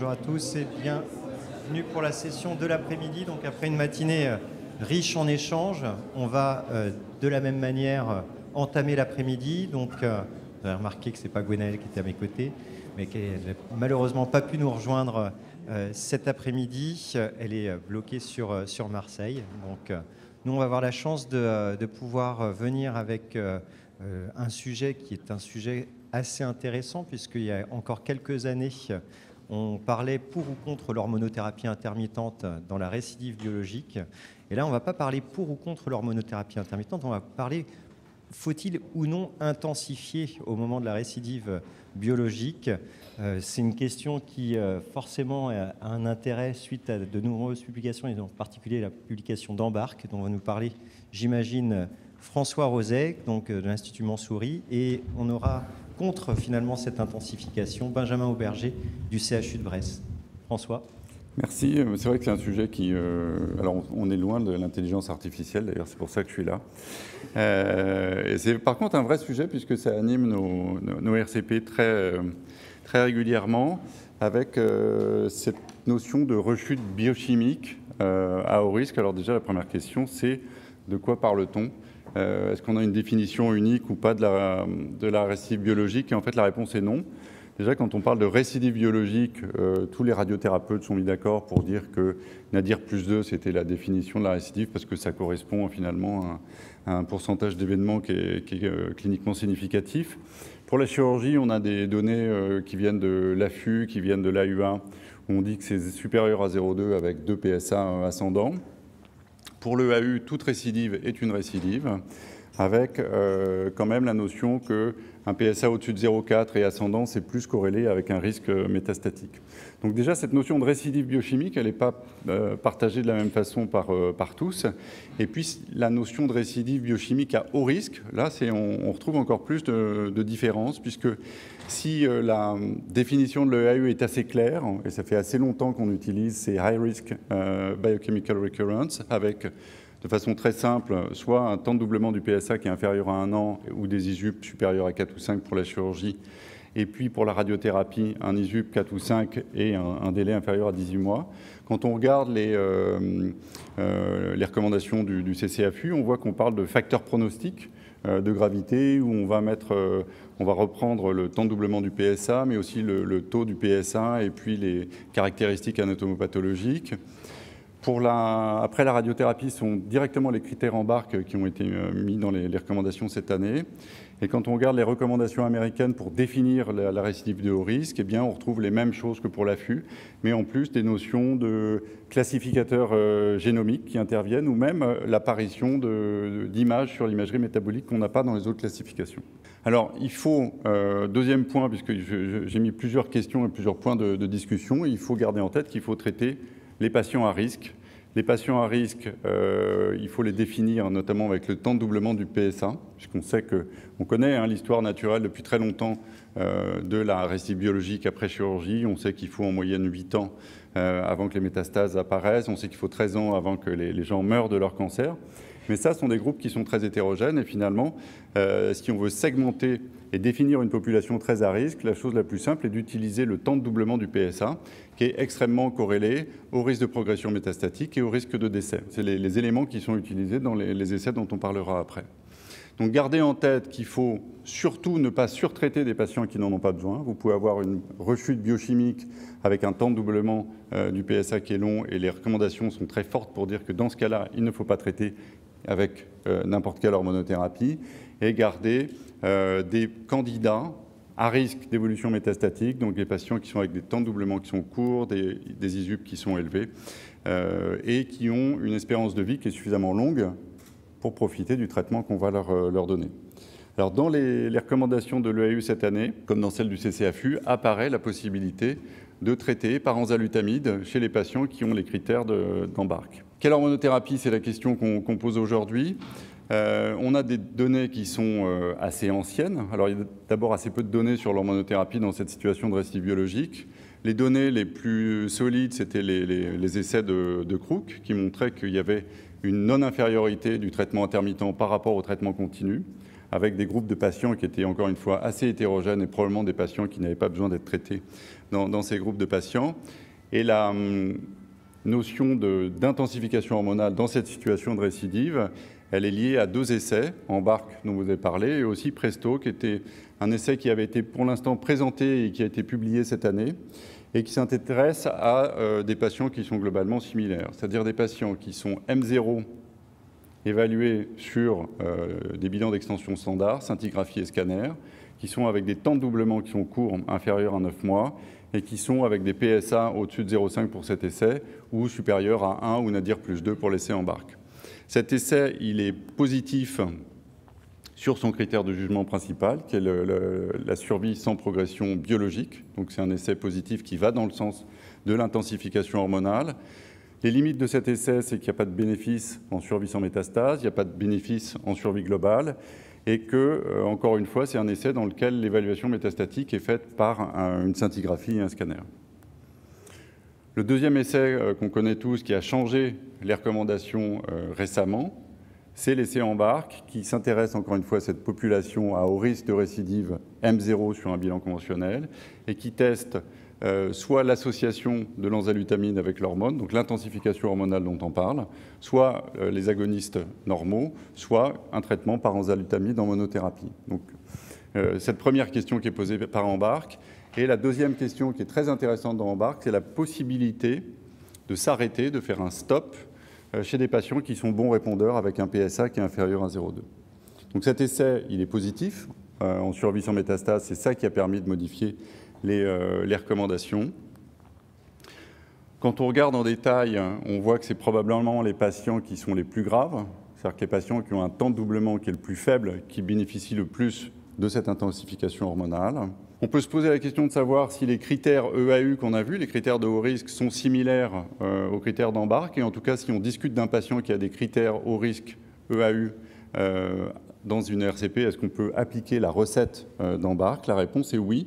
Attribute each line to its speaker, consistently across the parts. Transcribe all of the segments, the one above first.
Speaker 1: Bonjour à tous et bienvenue pour la session de l'après-midi. Donc après une matinée riche en échanges, on va de la même manière entamer l'après-midi. Donc vous avez remarqué que ce n'est pas Gwenaëlle qui était à mes côtés, mais qui n'a malheureusement pas pu nous rejoindre cet après-midi. Elle est bloquée sur Marseille. Donc nous, on va avoir la chance de pouvoir venir avec un sujet qui est un sujet assez intéressant, puisqu'il y a encore quelques années, on parlait pour ou contre l'hormonothérapie intermittente dans la récidive biologique. Et là, on ne va pas parler pour ou contre l'hormonothérapie intermittente, on va parler faut-il ou non intensifier au moment de la récidive biologique. C'est une question qui forcément a un intérêt suite à de nombreuses publications, et en particulier la publication d'Embarque, dont va nous parler, j'imagine, François Rozet, donc de l'Institut Mansouri, et on aura contre finalement cette intensification Benjamin Auberger du CHU de Brest. François.
Speaker 2: Merci. C'est vrai que c'est un sujet qui... alors, on est loin de l'intelligence artificielle, d'ailleurs, c'est pour ça que je suis là. Et c'est par contre un vrai sujet, puisque ça anime nos RCP très régulièrement, avec cette notion de rechute biochimique à haut risque. Alors déjà, la première question, c'est de quoi parle-t-on ? Est-ce qu'on a une définition unique ou pas de la récidive biologique? Et en fait, la réponse est non. Déjà, quand on parle de récidive biologique, tous les radiothérapeutes sont mis d'accord pour dire que Nadir plus 2, c'était la définition de la récidive, parce que ça correspond finalement à un pourcentage d'événements qui est cliniquement significatif. Pour la chirurgie, on a des données qui viennent de l'AFU, qui viennent de l'AUA, où on dit que c'est supérieur à 0,2 avec 2 PSA ascendants. Pour le AU, toute récidive est une récidive, avec quand même la notion qu'un PSA au-dessus de 0,4 et ascendant, c'est plus corrélé avec un risque métastatique. Donc déjà, cette notion de récidive biochimique, elle n'est pas partagée de la même façon par tous. Et puis, la notion de récidive biochimique à haut risque, là, on retrouve encore plus de différences, puisque si la définition de l'EAU est assez claire, et ça fait assez longtemps qu'on utilise ces High Risk Biochemical Recurrence, avec de façon très simple, soit un temps de doublement du PSA qui est inférieur à 1 an, ou des ISUP supérieurs à 4 ou 5 pour la chirurgie, et puis pour la radiothérapie, un ISUP 4 ou 5 et un délai inférieur à 18 mois. Quand on regarde les recommandations du CCAFU, on voit qu'on parle de facteurs pronostiques de gravité, où on va reprendre le temps de doublement du PSA, mais aussi le taux du PSA et puis les caractéristiques anatomopathologiques. Après la radiothérapie, ce sont directement les critères Embarque qui ont été mis dans les recommandations cette année. Et quand on regarde les recommandations américaines pour définir la récidive de haut risque, eh bien, on retrouve les mêmes choses que pour l'AFU, mais en plus des notions de classificateurs génomiques qui interviennent, ou même l'apparition d'images sur l'imagerie métabolique qu'on n'a pas dans les autres classifications. Alors, il faut, deuxième point, puisque j'ai mis plusieurs questions et plusieurs points de discussion, il faut garder en tête qu'il faut traiter les patients à risque. Les patients à risque, il faut les définir notamment avec le temps de doublement du PSA, puisqu'on sait on connaît l'histoire naturelle depuis très longtemps de la récidive biologique après chirurgie. On sait qu'il faut en moyenne 8 ans avant que les métastases apparaissent. On sait qu'il faut 13 ans avant que les gens meurent de leur cancer. Mais ça, ce sont des groupes qui sont très hétérogènes. Et finalement, si on veut segmenter et définir une population très à risque, la chose la plus simple est d'utiliser le temps de doublement du PSA, qui est extrêmement corrélé au risque de progression métastatique et au risque de décès. C'est les éléments qui sont utilisés dans les essais dont on parlera après. Donc gardez en tête qu'il faut surtout ne pas surtraiter des patients qui n'en ont pas besoin. Vous pouvez avoir une rechute biochimique avec un temps de doublement du PSA qui est long, et les recommandations sont très fortes pour dire que dans ce cas-là, il ne faut pas traiter avec n'importe quelle hormonothérapie, et garder des candidats à risque d'évolution métastatique, donc des patients qui sont avec des temps de doublement qui sont courts, des ISUP qui sont élevés, et qui ont une espérance de vie qui est suffisamment longue pour profiter du traitement qu'on va leur donner. Alors, dans les recommandations de l'EAU cette année, comme dans celle du CCAFU, apparaît la possibilité de traiter par enzalutamide chez les patients qui ont les critères d'Embarque. Quelle hormonothérapie? C'est la question qu'on pose aujourd'hui. On a des données qui sont assez anciennes. Alors, il y a d'abord assez peu de données sur l'hormonothérapie dans cette situation de récidive biologique. Les données les plus solides, c'était les essais de Crook, qui montraient qu'il y avait une non-infériorité du traitement intermittent par rapport au traitement continu, avec des groupes de patients qui étaient encore une fois assez hétérogènes et probablement des patients qui n'avaient pas besoin d'être traités dans ces groupes de patients. Et la notion d'intensification hormonale dans cette situation de récidive, elle est liée à 2 essais, EMBARC dont vous avez parlé, et aussi PRESTO, qui était un essai qui avait été pour l'instant présenté et qui a été publié cette année, et qui s'intéresse à des patients qui sont globalement similaires, c'est-à-dire des patients qui sont M0 évalués sur des bilans d'extension standard, scintigraphie et scanner, qui sont avec des temps de doublement qui sont courts, inférieurs à 9 mois, et qui sont avec des PSA au-dessus de 0,5 pour cet essai, ou supérieurs à 1 ou nadir plus 2 pour l'essai EMBARC. Cet essai, il est positif sur son critère de jugement principal, qui est la survie sans progression biologique. Donc c'est un essai positif qui va dans le sens de l'intensification hormonale. Les limites de cet essai, c'est qu'il n'y a pas de bénéfice en survie sans métastase, il n'y a pas de bénéfice en survie globale, et que, encore une fois, c'est un essai dans lequel l'évaluation métastatique est faite par une scintigraphie et un scanner. Le deuxième essai qu'on connaît tous, qui a changé les recommandations récemment, c'est l'essai EMBARC, qui s'intéresse encore une fois à cette population à haut risque de récidive M0 sur un bilan conventionnel, et qui teste soit l'association de l'enzalutamide avec l'hormone, donc l'intensification hormonale dont on parle, soit les agonistes normaux, soit un traitement par enzalutamide en monothérapie. Donc, cette première question qui est posée par EMBARC. Et la deuxième question qui est très intéressante dans EMBARC, c'est la possibilité de s'arrêter, de faire un stop chez des patients qui sont bons répondeurs avec un PSA qui est inférieur à 0,2. Donc cet essai, il est positif en survie sans métastase, c'est ça qui a permis de modifier les recommandations. Quand on regarde en détail, on voit que c'est probablement les patients qui sont les plus graves, c'est-à-dire que les patients qui ont un temps de doublement qui est le plus faible, qui bénéficient le plus de cette intensification hormonale. On peut se poser la question de savoir si les critères EAU qu'on a vus, les critères de haut risque, sont similaires aux critères d'EMBARC. Et en tout cas, si on discute d'un patient qui a des critères haut risque EAU dans une RCP, est-ce qu'on peut appliquer la recette d'EMBARC? La réponse est oui,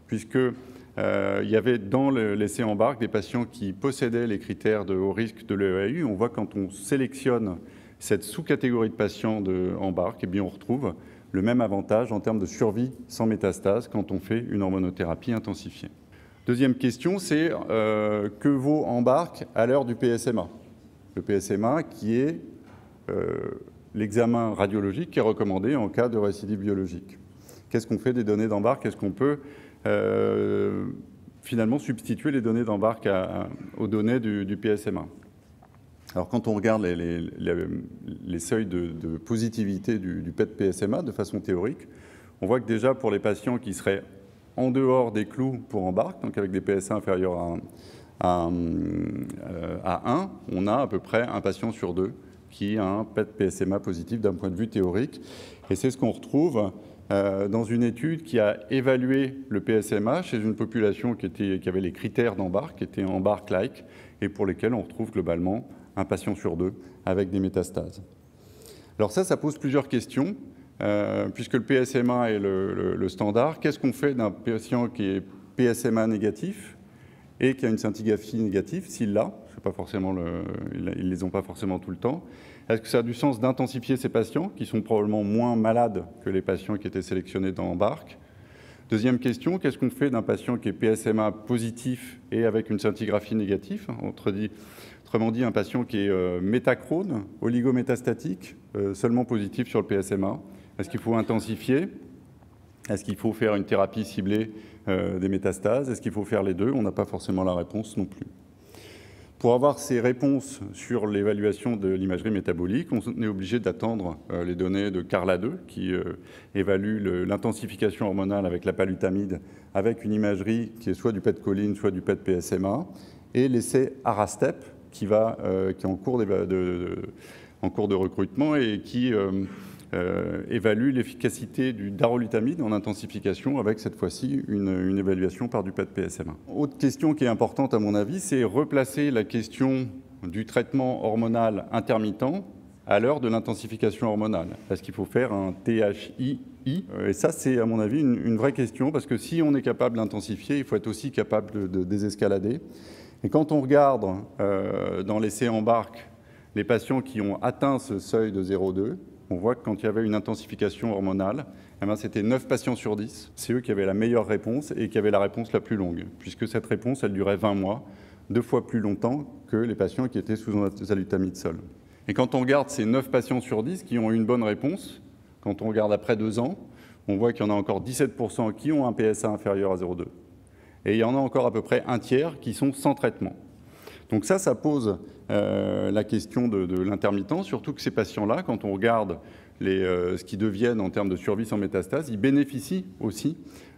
Speaker 2: puisque il y avait dans l'essai EMBARC des patients qui possédaient les critères de haut risque de l'EAU. On voit quand on sélectionne cette sous-catégorie de patients de EMBARC, eh bien on retrouve le même avantage en termes de survie sans métastase quand on fait une hormonothérapie intensifiée. Deuxième question, c'est que vaut EMBARC à l'heure du PSMA? Le PSMA qui est l'examen radiologique qui est recommandé en cas de récidive biologique. Qu'est-ce qu'on fait des données d'EMBARC? Est-ce qu'on peut finalement substituer les données d'EMBARC aux données du PSMA? Alors, quand on regarde les seuils de positivité du PET-PSMA de façon théorique, on voit que déjà pour les patients qui seraient en dehors des clous pour EMBARC, donc avec des PSA inférieurs à 1, on a à peu près un patient sur 2 qui a un PET-PSMA positif d'un point de vue théorique. Et c'est ce qu'on retrouve dans une étude qui a évalué le PSMA chez une population qui avait les critères d'EMBARC, qui étaient EMBARC-like, et pour lesquels on retrouve globalement un patient sur 2 avec des métastases. Alors ça pose plusieurs questions, puisque le PSMA est le standard. Qu'est-ce qu'on fait d'un patient qui est PSMA négatif et qui a une scintigraphie négative, s'il l'a? Ils ne les ont pas forcément tout le temps. Est-ce que ça a du sens d'intensifier ces patients, qui sont probablement moins malades que les patients qui étaient sélectionnés dans EMBARC? Deuxième question, qu'est-ce qu'on fait d'un patient qui est PSMA positif et avec une scintigraphie négative? Autrement dit, un patient qui est métachrone, oligométastatique, seulement positif sur le PSMA. Est-ce qu'il faut intensifier? Est-ce qu'il faut faire une thérapie ciblée des métastases? Est-ce qu'il faut faire les deux? On n'a pas forcément la réponse non plus. Pour avoir ces réponses sur l'évaluation de l'imagerie métabolique, on est obligé d'attendre les données de CARLA2 qui évalue l'intensification hormonale avec la palutamide avec une imagerie qui est soit du PET-choline, soit du PET-PSMA, et l'essai ARASTEP qui est en cours de recrutement et qui évalue l'efficacité du darolutamide en intensification avec cette fois-ci une évaluation par du PET-PSMA. Autre question qui est importante à mon avis, c'est replacer la question du traitement hormonal intermittent à l'heure de l'intensification hormonale. Est-ce qu'il faut faire un THII? Et ça, c'est à mon avis une vraie question, parce que si on est capable d'intensifier, il faut être aussi capable de désescalader. Et quand on regarde dans l'essai EMBARC les patients qui ont atteint ce seuil de 0,2, on voit que quand il y avait une intensification hormonale, eh bien, c'était 9 patients sur 10, c'est eux qui avaient la meilleure réponse et qui avaient la réponse la plus longue, puisque cette réponse, elle durait 20 mois, 2 fois plus longtemps que les patients qui étaient sous enzalutamide seul. Et quand on regarde ces 9 patients sur 10 qui ont eu une bonne réponse, quand on regarde après 2 ans, on voit qu'il y en a encore 17% qui ont un PSA inférieur à 0,2. Et il y en a encore à peu près un tiers qui sont sans traitement. Donc ça pose la question de l'intermittence, surtout que ces patients-là, quand on regarde ce qu'ils deviennent en termes de survie sans métastase, ils bénéficient aussi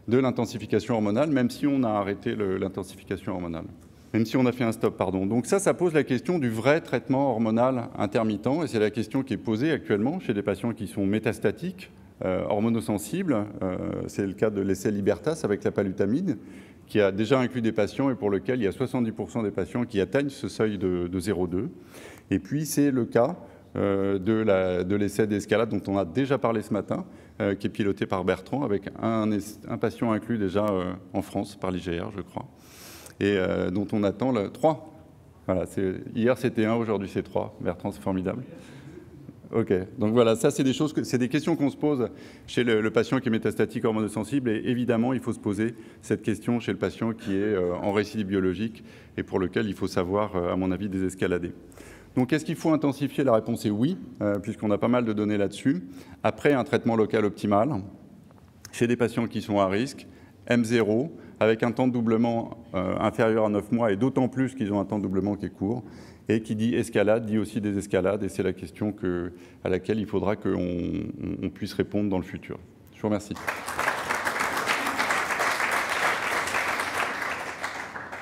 Speaker 2: de l'intensification hormonale, même si on a arrêté l'intensification hormonale. Même si on a fait un stop, pardon. Donc ça pose la question du vrai traitement hormonal intermittent, et c'est la question qui est posée actuellement chez des patients qui sont métastatiques, hormonosensibles. C'est le cas de l'essai Libertas avec la palutamide, qui a déjà inclus des patients et pour lequel il y a 70% des patients qui atteignent ce seuil de 0,2. Et puis c'est le cas de l'essai d'escalade dont on a déjà parlé ce matin, qui est piloté par Bertrand, avec un patient inclus déjà en France par l'IGR, je crois, et dont on attend 3. Voilà, hier c'était 1, aujourd'hui c'est 3. Bertrand, c'est formidable. Ok, donc voilà, ça c'est des questions qu'on se pose chez le patient qui est métastatique hormonosensible, et évidemment il faut se poser cette question chez le patient qui est en récidive biologique et pour lequel il faut savoir, à mon avis, désescalader. Donc est-ce qu'il faut intensifier? La réponse est oui, puisqu'on a pas mal de données là-dessus. Après un traitement local optimal, chez des patients qui sont à risque, M0, avec un temps de doublement inférieur à 9 mois, et d'autant plus qu'ils ont un temps de doublement qui est court. Et qui dit escalade, dit aussi désescalade, et c'est la question à laquelle il faudra qu'on puisse répondre dans le futur. Je vous remercie.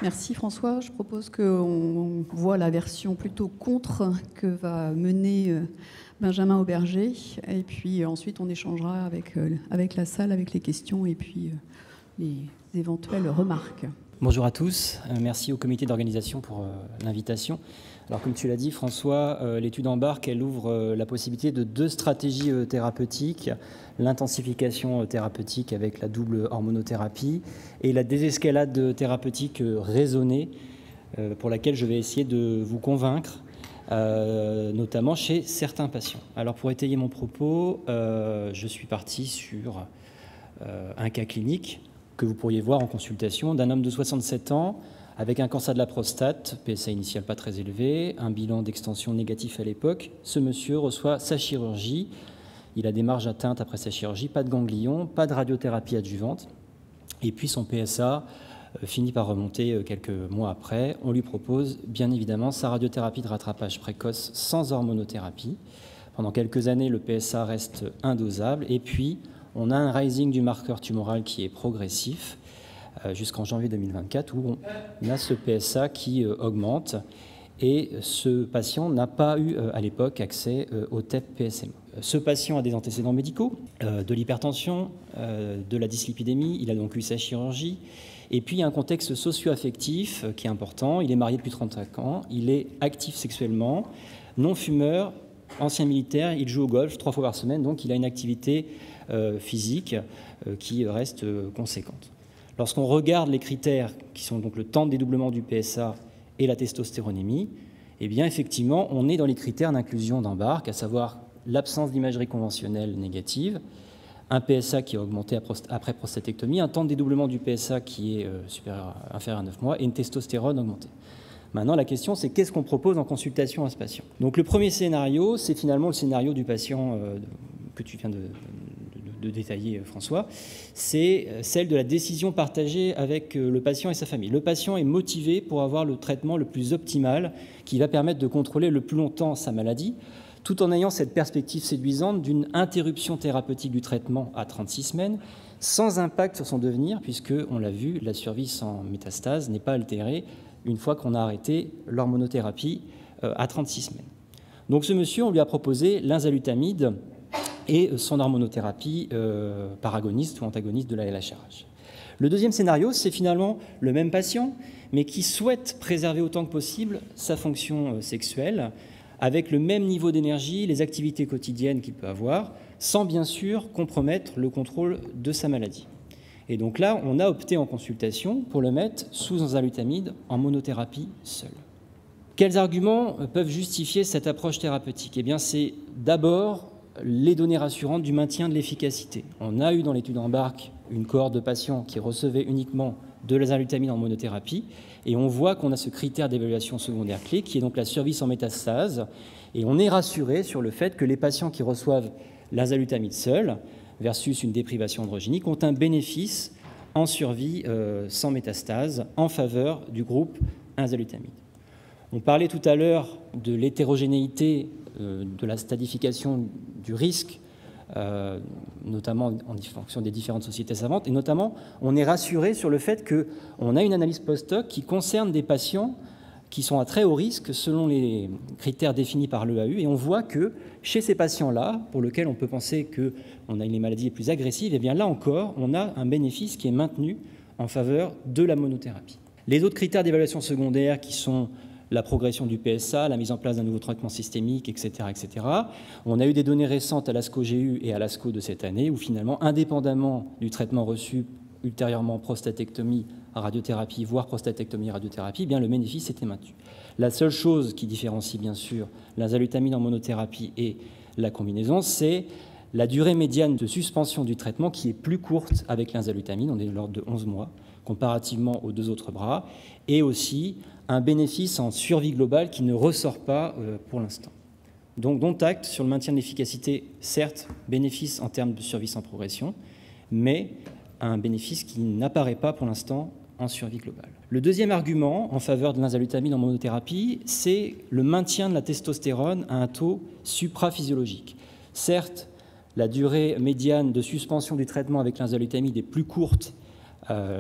Speaker 3: Merci François. Je propose qu'on voit la version plutôt contre que va mener Benjamin Auberger, et puis ensuite on échangera avec la salle, avec les questions et puis les éventuelles remarques.
Speaker 4: Bonjour à tous, merci au comité d'organisation pour l'invitation. Alors comme tu l'as dit François, l'étude EMBARC, elle ouvre la possibilité de 2 stratégies thérapeutiques, l'intensification thérapeutique avec la double hormonothérapie et la désescalade thérapeutique raisonnée, pour laquelle je vais essayer de vous convaincre, notamment chez certains patients. Alors pour étayer mon propos, je suis parti sur un cas clinique que vous pourriez voir en consultation d'un homme de 67 ans avec un cancer de la prostate, PSA initial pas très élevé, un bilan d'extension négatif à l'époque. Ce monsieur reçoit sa chirurgie, il a des marges atteintes après sa chirurgie, pas de ganglions, pas de radiothérapie adjuvante, et puis son PSA finit par remonter quelques mois après. On lui propose bien évidemment sa radiothérapie de rattrapage précoce sans hormonothérapie. Pendant quelques années, le PSA reste indosable, et puis on a un rising du marqueur tumoral qui est progressif jusqu'en janvier 2024, où on a ce PSA qui augmente, et ce patient n'a pas eu à l'époque accès au TEP-PSMA. Ce patient a des antécédents médicaux, de l'hypertension, de la dyslipidémie, il a donc eu sa chirurgie, et puis il y a un contexte socio-affectif qui est important. Il est marié depuis 35 ans, il est actif sexuellement, non-fumeur, ancien militaire, il joue au golf 3 fois par semaine, donc il a une activité physique qui reste conséquente. Lorsqu'on regarde les critères qui sont donc le temps de dédoublement du PSA et la testostéronémie, eh bien effectivement on est dans les critères d'inclusion d'EMBARC, à savoir l'absence d'imagerie conventionnelle négative, un PSA qui a augmenté après prostatectomie, un temps de dédoublement du PSA qui est inférieur à 9 mois et une testostérone augmentée. Maintenant, la question, c'est qu'est-ce qu'on propose en consultation à ce patient? Donc le premier scénario, c'est finalement le scénario du patient que tu viens de détailler, François, c'est celle de la décision partagée avec le patient et sa famille. Le patient est motivé pour avoir le traitement le plus optimal qui va permettre de contrôler le plus longtemps sa maladie, tout en ayant cette perspective séduisante d'une interruption thérapeutique du traitement à 36 semaines, sans impact sur son devenir, puisque, on l'a vu, la survie sans métastase n'est pas altérée une fois qu'on a arrêté l'hormonothérapie à 36 semaines. Donc ce monsieur, on lui a proposé l'enzalutamide et son hormonothérapie paragoniste ou antagoniste de la LHRH. Le deuxième scénario, c'est finalement le même patient, mais qui souhaite préserver autant que possible sa fonction sexuelle, avec le même niveau d'énergie, les activités quotidiennes qu'il peut avoir, sans bien sûr compromettre le contrôle de sa maladie. Et donc là, on a opté en consultation pour le mettre sous enzalutamide en monothérapie seule. Quels arguments peuvent justifier cette approche thérapeutique? Eh bien, c'est d'abord les données rassurantes du maintien de l'efficacité. On a eu dans l'étude EMBARC une cohorte de patients qui recevaient uniquement de l'enzalutamide en monothérapie, et on voit qu'on a ce critère d'évaluation secondaire clé qui est donc la survie sans métastase, et on est rassuré sur le fait que les patients qui reçoivent l'enzalutamide seul versus une déprivation androgénique ont un bénéfice en survie sans métastase en faveur du groupe enzalutamide. On parlait tout à l'heure de l'hétérogénéité de la stadification du risque, notamment en fonction des différentes sociétés savantes, et notamment on est rassuré sur le fait qu'on a une analyse post-hoc qui concerne des patients qui sont à très haut risque selon les critères définis par l'EAU, et on voit que chez ces patients-là, pour lesquels on peut penser qu'on a les maladies les plus agressives, et bien là encore, on a un bénéfice qui est maintenu en faveur de la monothérapie. Les autres critères d'évaluation secondaire qui sont la progression du PSA, la mise en place d'un nouveau traitement systémique, etc., etc. On a eu des données récentes à l'ASCO-GU et à l'ASCO de cette année où finalement, indépendamment du traitement reçu ultérieurement prostatectomie, radiothérapie, voire prostatectomie, radiothérapie, eh bien le bénéfice était maintenu. La seule chose qui différencie bien sûr l'enzalutamide en monothérapie et la combinaison, c'est la durée médiane de suspension du traitement qui est plus courte avec l'enzalutamide, on est de l'ordre de 11 mois, comparativement aux deux autres bras, et aussi un bénéfice en survie globale qui ne ressort pas pour l'instant. Donc, dont acte sur le maintien de l'efficacité, certes, bénéfice en termes de survie sans progression, mais un bénéfice qui n'apparaît pas pour l'instant en survie globale. Le deuxième argument en faveur de l'enzalutamide en monothérapie, c'est le maintien de la testostérone à un taux supraphysiologique. Certes, la durée médiane de suspension du traitement avec l'enzalutamide est plus courte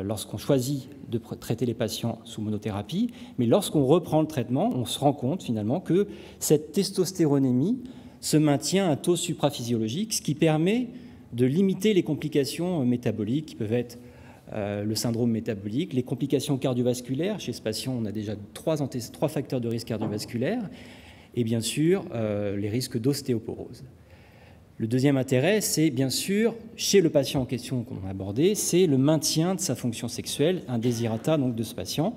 Speaker 4: lorsqu'on choisit de traiter les patients sous monothérapie, mais lorsqu'on reprend le traitement, on se rend compte finalement que cette testostéronémie se maintient à un taux supraphysiologique, ce qui permet de limiter les complications métaboliques qui peuvent être le syndrome métabolique, les complications cardiovasculaires. Chez ce patient, on a déjà trois facteurs de risque cardiovasculaire, et bien sûr les risques d'ostéoporose. Le deuxième intérêt, c'est bien sûr, chez le patient en question qu'on a abordé, c'est le maintien de sa fonction sexuelle, un désirata donc de ce patient.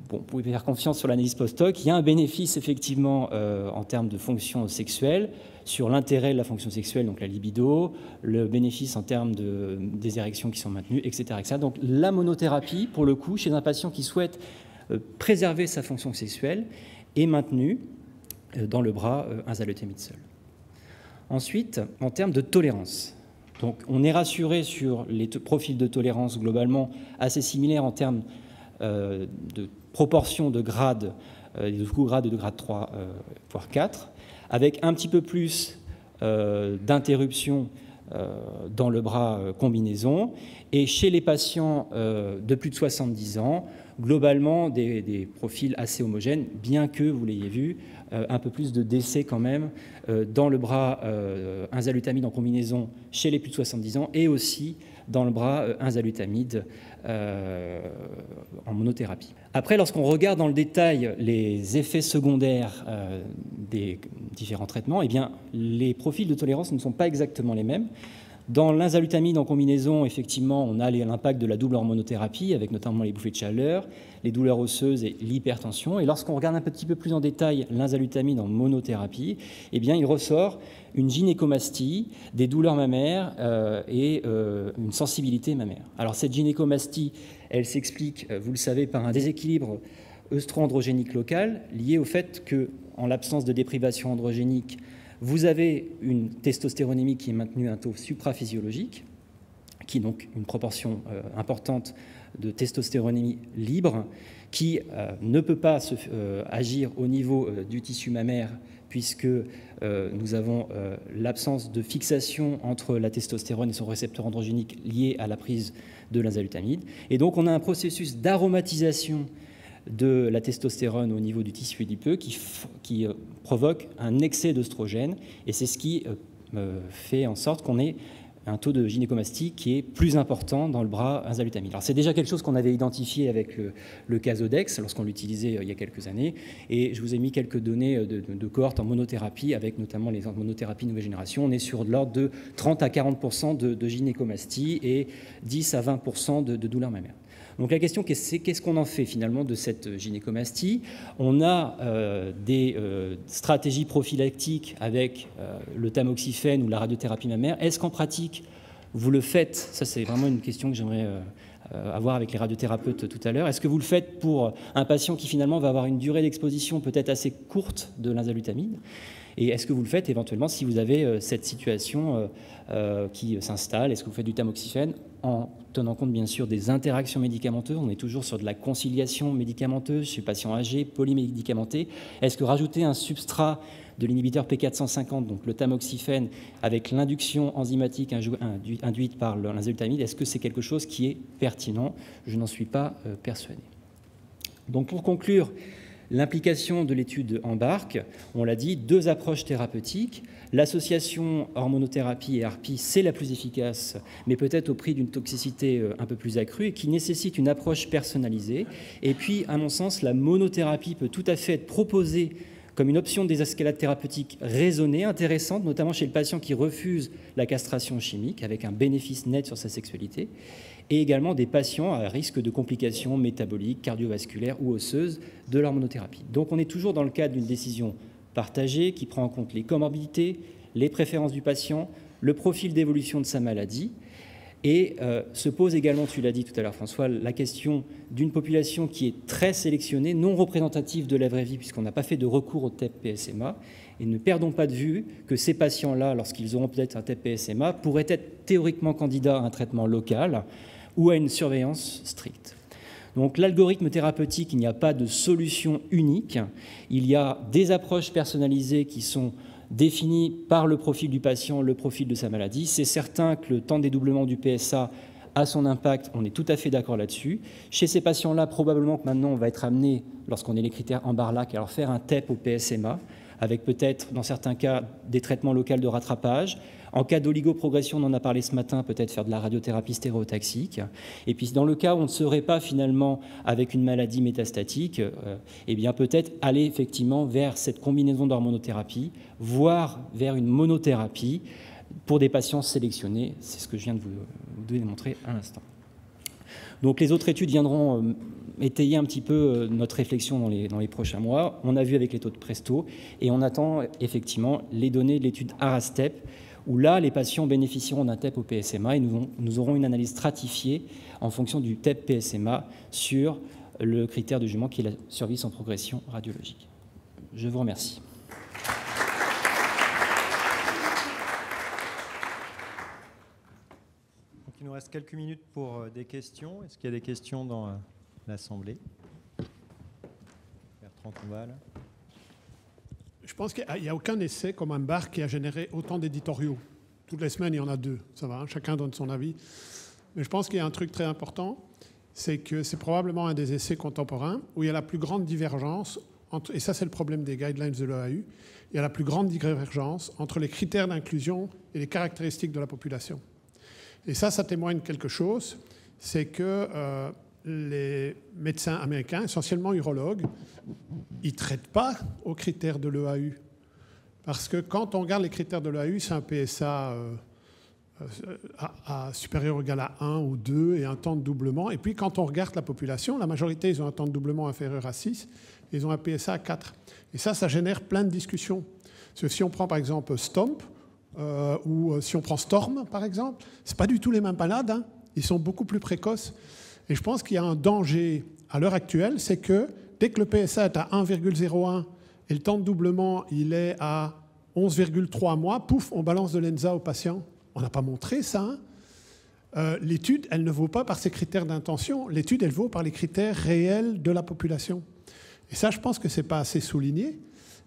Speaker 4: Bon, vous pouvez faire confiance sur l'analyse post-hoc. Il y a un bénéfice effectivement en termes de fonction sexuelle, sur l'intérêt de la fonction sexuelle, donc la libido, le bénéfice en termes des érections qui sont maintenues, etc., etc. Donc la monothérapie, pour le coup, chez un patient qui souhaite préserver sa fonction sexuelle, est maintenue dans le bras enzalutamide seul. Ensuite, en termes de tolérance, donc on est rassuré sur les profils de tolérance globalement assez similaires en termes de proportion de grades, de sous-grades de grade 3, voire 4, avec un petit peu plus d'interruption dans le bras combinaison. Et chez les patients de plus de 70 ans, globalement des profils assez homogènes, bien que, vous l'ayez vu, un peu plus de décès quand même dans le bras enzalutamide en combinaison chez les plus de 70 ans et aussi dans le bras enzalutamide en monothérapie. Après, lorsqu'on regarde dans le détail les effets secondaires des différents traitements, eh bien, les profils de tolérance ne sont pas exactement les mêmes. Dans l'enzalutamide en combinaison, effectivement, on a l'impact de la double hormonothérapie, avec notamment les bouffées de chaleur, les douleurs osseuses et l'hypertension. Et lorsqu'on regarde un petit peu plus en détail l'enzalutamide en monothérapie, eh bien, il ressort une gynécomastie, des douleurs mammaires et une sensibilité mammaire. Alors, cette gynécomastie, elle s'explique, vous le savez, par un déséquilibre œstro-androgénique local lié au fait que, en l'absence de déprivation androgénique, vous avez une testostéronémie qui est maintenue à un taux supraphysiologique, qui est donc une proportion importante de testostéronémie libre, qui ne peut pas agir au niveau du tissu mammaire, puisque nous avons l'absence de fixation entre la testostérone et son récepteur androgénique lié à la prise de l'enzalutamide. Et donc on a un processus d'aromatisation de la testostérone au niveau du tissu adipeux qui provoque un excès d'œstrogène, et c'est ce qui fait en sorte qu'on ait un taux de gynécomastie qui est plus important dans le bras enzalutamide. Alors c'est déjà quelque chose qu'on avait identifié avec le Casodex lorsqu'on l'utilisait il y a quelques années, et je vous ai mis quelques données de cohortes en monothérapie avec notamment les monothérapies nouvelle génération. On est sur de l'ordre de 30 à 40% de gynécomastie et 10 à 20% de douleurs mammaires. Donc la question, c'est qu'est-ce qu'on en fait finalement de cette gynécomastie? On a des stratégies prophylactiques avec le tamoxifène ou la radiothérapie mammaire. Est-ce qu'en pratique, vous le faites? Ça, c'est vraiment une question que j'aimerais avoir avec les radiothérapeutes tout à l'heure. Est-ce que vous le faites pour un patient qui finalement va avoir une durée d'exposition peut-être assez courte de l'enzalutamide? Et est-ce que vous le faites éventuellement si vous avez cette situation qui s'installe? Est-ce que vous faites du tamoxifène en tenant compte bien sûr des interactions médicamenteuses? On est toujours sur de la conciliation médicamenteuse chez les patients âgés, polymédicamentés. Est-ce que rajouter un substrat de l'inhibiteur P450, donc le tamoxifène, avec l'induction enzymatique induite par l'enzalutamide, est-ce que c'est quelque chose qui est pertinent? Je n'en suis pas persuadé. Donc pour conclure, l'implication de l'étude EMBARC, on l'a dit, 2 approches thérapeutiques. L'association hormonothérapie et ARPI, c'est la plus efficace, mais peut-être au prix d'une toxicité un peu plus accrue et qui nécessite une approche personnalisée. Et puis, à mon sens, la monothérapie peut tout à fait être proposée comme une option de désescalade thérapeutique raisonnée, intéressante, notamment chez le patient qui refuse la castration chimique, avec un bénéfice net sur sa sexualité, et également des patients à risque de complications métaboliques, cardiovasculaires ou osseuses de l'hormonothérapie. Donc on est toujours dans le cadre d'une décision partagée qui prend en compte les comorbidités, les préférences du patient, le profil d'évolution de sa maladie, et se pose également, tu l'as dit tout à l'heure François, la question d'une population qui est très sélectionnée, non représentative de la vraie vie, puisqu'on n'a pas fait de recours au TEP-PSMA. Et ne perdons pas de vue que ces patients-là, lorsqu'ils auront peut-être un TEP-PSMA, pourraient être théoriquement candidats à un traitement local ou à une surveillance stricte. Donc l'algorithme thérapeutique, il n'y a pas de solution unique. Il y a des approches personnalisées qui sont défini par le profil du patient, le profil de sa maladie. C'est certain que le temps de dédoublement du PSA a son impact, on est tout à fait d'accord là-dessus. Chez ces patients-là, probablement que maintenant on va être amené, lorsqu'on ait les critères EMBARLAC, à leur faire un TEP au PSMA, avec peut-être, dans certains cas, des traitements locaux de rattrapage. En cas d'oligoprogression, on en a parlé ce matin, peut-être faire de la radiothérapie stéréotaxique. Et puis dans le cas où on ne serait pas finalement avec une maladie métastatique, eh bien peut-être aller effectivement vers cette combinaison d'hormonothérapie, voire vers une monothérapie pour des patients sélectionnés. C'est ce que je viens de vous démontrer à l'instant. Donc les autres études viendront étayer un petit peu notre réflexion dans les prochains mois. On a vu avec les taux de Presto et on attend effectivement les données de l'étude ARASTEP, où là, les patients bénéficieront d'un TEP au PSMA et nous aurons une analyse stratifiée en fonction du TEP-PSMA sur le critère de jugement qui est la survie sans progression radiologique. Je vous remercie.
Speaker 1: Donc, il nous reste quelques minutes pour des questions. Est-ce qu'il y a des questions dans l'Assemblée? Bertrand Combal.
Speaker 5: Je pense qu'il n'y a aucun essai comme EMBARC qui a généré autant d'éditoriaux. Toutes les semaines, il y en a 2, ça va, hein, chacun donne son avis. Mais je pense qu'il y a un truc très important, c'est que c'est probablement un des essais contemporains où il y a la plus grande divergence, et ça c'est le problème des guidelines de l'EAU, il y a la plus grande divergence entre les critères d'inclusion et les caractéristiques de la population. Et ça témoigne quelque chose, c'est que les médecins américains, essentiellement urologues, ils ne traitent pas aux critères de l'EAU. Parce que quand on regarde les critères de l'EAU, c'est un PSA supérieur ou égal à 1 ou 2 et un temps de doublement. Et puis quand on regarde la population, la majorité, ils ont un temps de doublement inférieur à 6 et ils ont un PSA à 4. Et ça génère plein de discussions. Parce que si on prend par exemple STOMP ou si on prend STORM par exemple, ce n'est pas du tout les mêmes malades, hein. Ils sont beaucoup plus précoces. Et je pense qu'il y a un danger à l'heure actuelle, c'est que dès que le PSA est à 1,01 et le temps de doublement il est à 11,3 mois, pouf, on balance de l'ENSA au patient. On n'a pas montré ça. Hein. L'étude, elle ne vaut pas par ses critères d'intention. L'étude, elle vaut par les critères réels de la population. Et ça, je pense que ce n'est pas assez souligné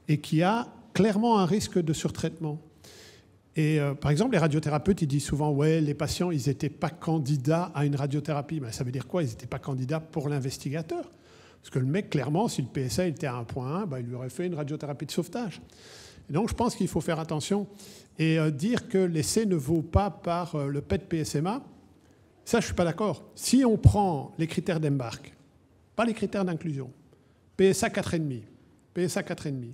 Speaker 5: et qu'il y a clairement un risque de surtraitement. Et par exemple, les radiothérapeutes, ils disent souvent « ouais, les patients, ils n'étaient pas candidats à une radiothérapie ». Mais ça veut dire quoi? Ils n'étaient pas candidats pour l'investigateur. Parce que le mec, clairement, si le PSA était à 1,1, il lui aurait fait une radiothérapie de sauvetage. Et donc, je pense qu'il faut faire attention. Et dire que l'essai ne vaut pas par le PET-PSMA, ça, je ne suis pas d'accord. Si on prend les critères d'EMBARC, pas les critères d'inclusion, PSA 4,5, PSA 4,5,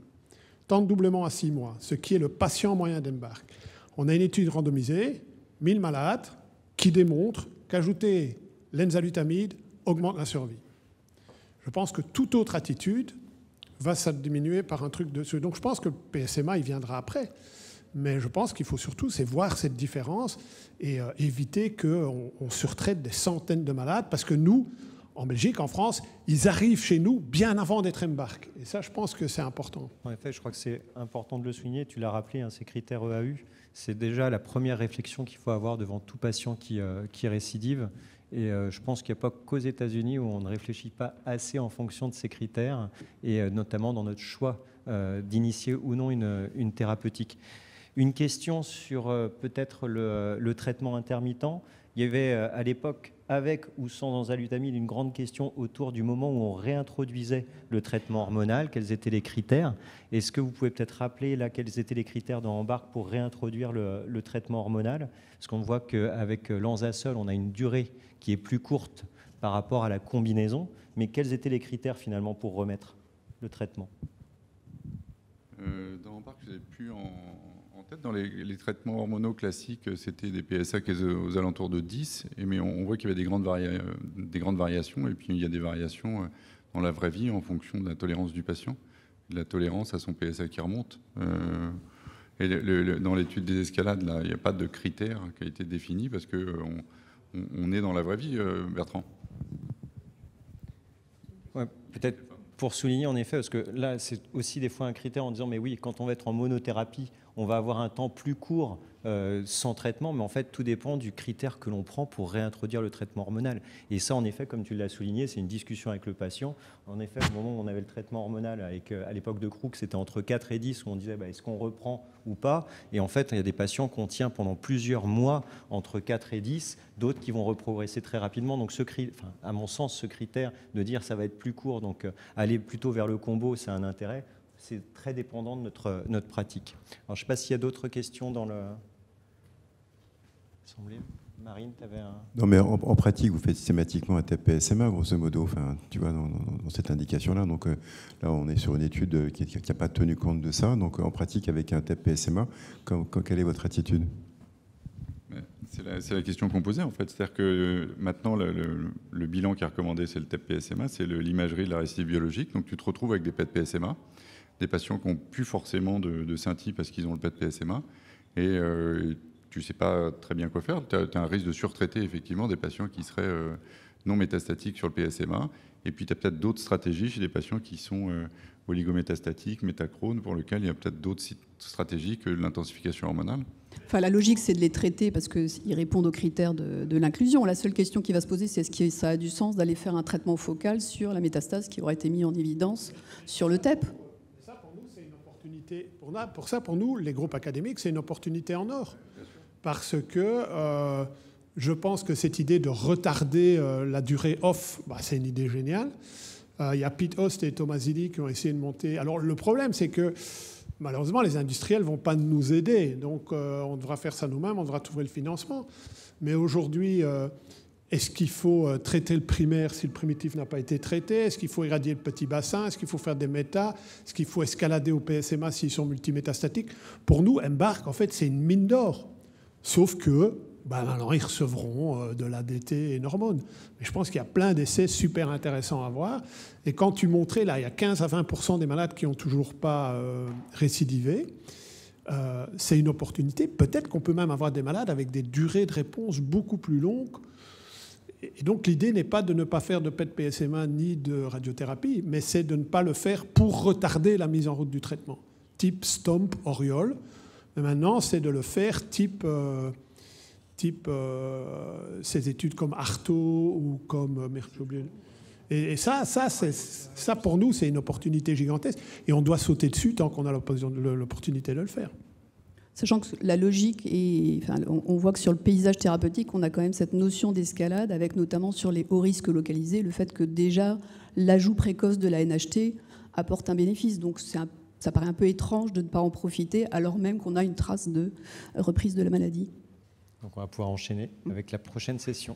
Speaker 5: temps de doublement à 6 mois, ce qui est le patient moyen d'EMBARC, on a une étude randomisée, 1000 malades, qui démontre qu'ajouter l'enzalutamide augmente la survie. Je pense que toute autre attitude va se diminuer par un truc dessus. Donc je pense que le PSMA, il viendra après. Mais je pense qu'il faut surtout, c'est voir cette différence et éviter qu'on surtraite des centaines de malades, parce que nous, en Belgique, en France, ils arrivent chez nous bien avant d'être embarqués. Et ça, je pense que c'est important.
Speaker 1: En effet, je crois que c'est important de le souligner. Tu l'as rappelé, hein, ces critères EAU, c'est déjà la première réflexion qu'il faut avoir devant tout patient qui récidive. Et je pense qu'il n'y a pas qu'aux États-Unis où on ne réfléchit pas assez en fonction de ces critères, et notamment dans notre choix d'initier ou non une thérapeutique. Une question sur peut-être le traitement intermittent. Il y avait à l'époque, avec ou sans enzalutamide, une grande question autour du moment où on réintroduisait le traitement hormonal. Quels étaient les critères? Est-ce que vous pouvez peut-être rappeler là quels étaient les critères dans EMBARC pour réintroduire le traitement hormonal? Parce qu'on voit qu'avec l'Anzasol, on a une durée qui est plus courte par rapport à la combinaison. Mais quels étaient les critères finalement pour remettre le traitement?
Speaker 2: Dans EMBARC, je n'ai plus en tête. Dans les traitements hormonaux classiques, c'était des PSA qui étaient aux alentours de 10, mais on voit qu'il y avait des grandes variations, et puis il y a des variations dans la vraie vie en fonction de la tolérance du patient, de la tolérance à son PSA qui remonte. Et dans l'étude des escalades, là, il n'y a pas de critère qui a été défini, parce qu'on est dans la vraie vie, Bertrand.
Speaker 1: Ouais, peut-être pour souligner en effet, parce que là c'est aussi des fois un critère en disant mais oui, quand on va être en monothérapie, on va avoir un temps plus court sans traitement, mais en fait tout dépend du critère que l'on prend pour réintroduire le traitement hormonal. Et ça en effet, comme tu l'as souligné, c'est une discussion avec le patient. En effet, au moment où on avait le traitement hormonal, à l'époque de Crook, c'était entre 4 et 10, où on disait est-ce qu'on reprend ou pas. Et en fait, il y a des patients qu'on tient pendant plusieurs mois entre 4 et 10, d'autres qui vont reprogresser très rapidement. Donc à mon sens, ce critère de dire ça va être plus court, donc aller plutôt vers le combo, c'est un intérêt. C'est très dépendant de notre pratique. Alors, je ne sais pas s'il y a d'autres questions dans le... Marine, tu avais un...
Speaker 6: Non, mais en pratique, vous faites systématiquement un TEP-PSMA, grosso modo, enfin, tu vois, dans cette indication-là. Donc là, on est sur une étude qui n'a pas tenu compte de ça. Donc en pratique, avec un TEP-PSMA, quelle est votre attitude?
Speaker 2: C'est la question qu'on posait, en fait. C'est-à-dire que maintenant, le bilan qui est recommandé, c'est le TEP-PSMA, c'est l'imagerie de la récidive biologique. Donc tu te retrouves avec des PET-PSMA, des patients qui n'ont plus forcément de scintille parce qu'ils ont le PET-PSMA, et tu ne sais pas très bien quoi faire. Tu as un risque de surtraiter effectivement des patients qui seraient non métastatiques sur le PSMA, et puis tu as peut-être d'autres stratégies chez des patients qui sont oligométastatiques, métachrones, pour lesquels il y a peut-être d'autres stratégies que l'intensification hormonale.
Speaker 3: Enfin, la logique, c'est de les traiter parce qu'ils répondent aux critères de l'inclusion. La seule question qui va se poser, c'est est-ce que ça a du sens d'aller faire un traitement focal sur la métastase qui aurait été mis en évidence sur le TEP?
Speaker 5: Ça, pour nous, c'est une opportunité. Pour ça, pour nous, les groupes académiques, c'est une opportunité en or. Parce que je pense que cette idée de retarder la durée off, c'est une idée géniale. Il y a Pete Host et Thomas Zilli qui ont essayé de monter. Alors, le problème, c'est que malheureusement, les industriels ne vont pas nous aider. Donc, on devra faire ça nous-mêmes, on devra trouver le financement. Mais aujourd'hui, est-ce qu'il faut traiter le primaire si le primitif n'a pas été traité? Est-ce qu'il faut irradier le petit bassin? Est-ce qu'il faut faire des métas? Est-ce qu'il faut escalader au PSMA s'ils sont multimétastatiques? Pour nous, EMBARC, en fait, c'est une mine d'or. Sauf que, maintenant, ils recevront de l'ADT et une hormone. Mais je pense qu'il y a plein d'essais super intéressants à voir. Et quand tu montrais, là, il y a 15 à 20% des malades qui n'ont toujours pas récidivé. C'est une opportunité. Peut-être qu'on peut même avoir des malades avec des durées de réponse beaucoup plus longues. Et donc, l'idée n'est pas de ne pas faire de PET-PSMA ni de radiothérapie, mais c'est de ne pas le faire pour retarder la mise en route du traitement. Type STOMP, Oriol. Mais maintenant, c'est de le faire type ces études comme Arto ou comme... Et ça, pour nous, c'est une opportunité gigantesque. Et on doit sauter dessus tant qu'on a l'opportunité de le faire.
Speaker 3: Sachant que la logique, on voit que sur le paysage thérapeutique, on a quand même cette notion d'escalade, avec notamment sur les hauts risques localisés, le fait que déjà l'ajout précoce de la NHT apporte un bénéfice. Donc ça paraît un peu étrange de ne pas en profiter, alors même qu'on a une trace de reprise de la maladie.
Speaker 1: Donc on va pouvoir enchaîner avec la prochaine session.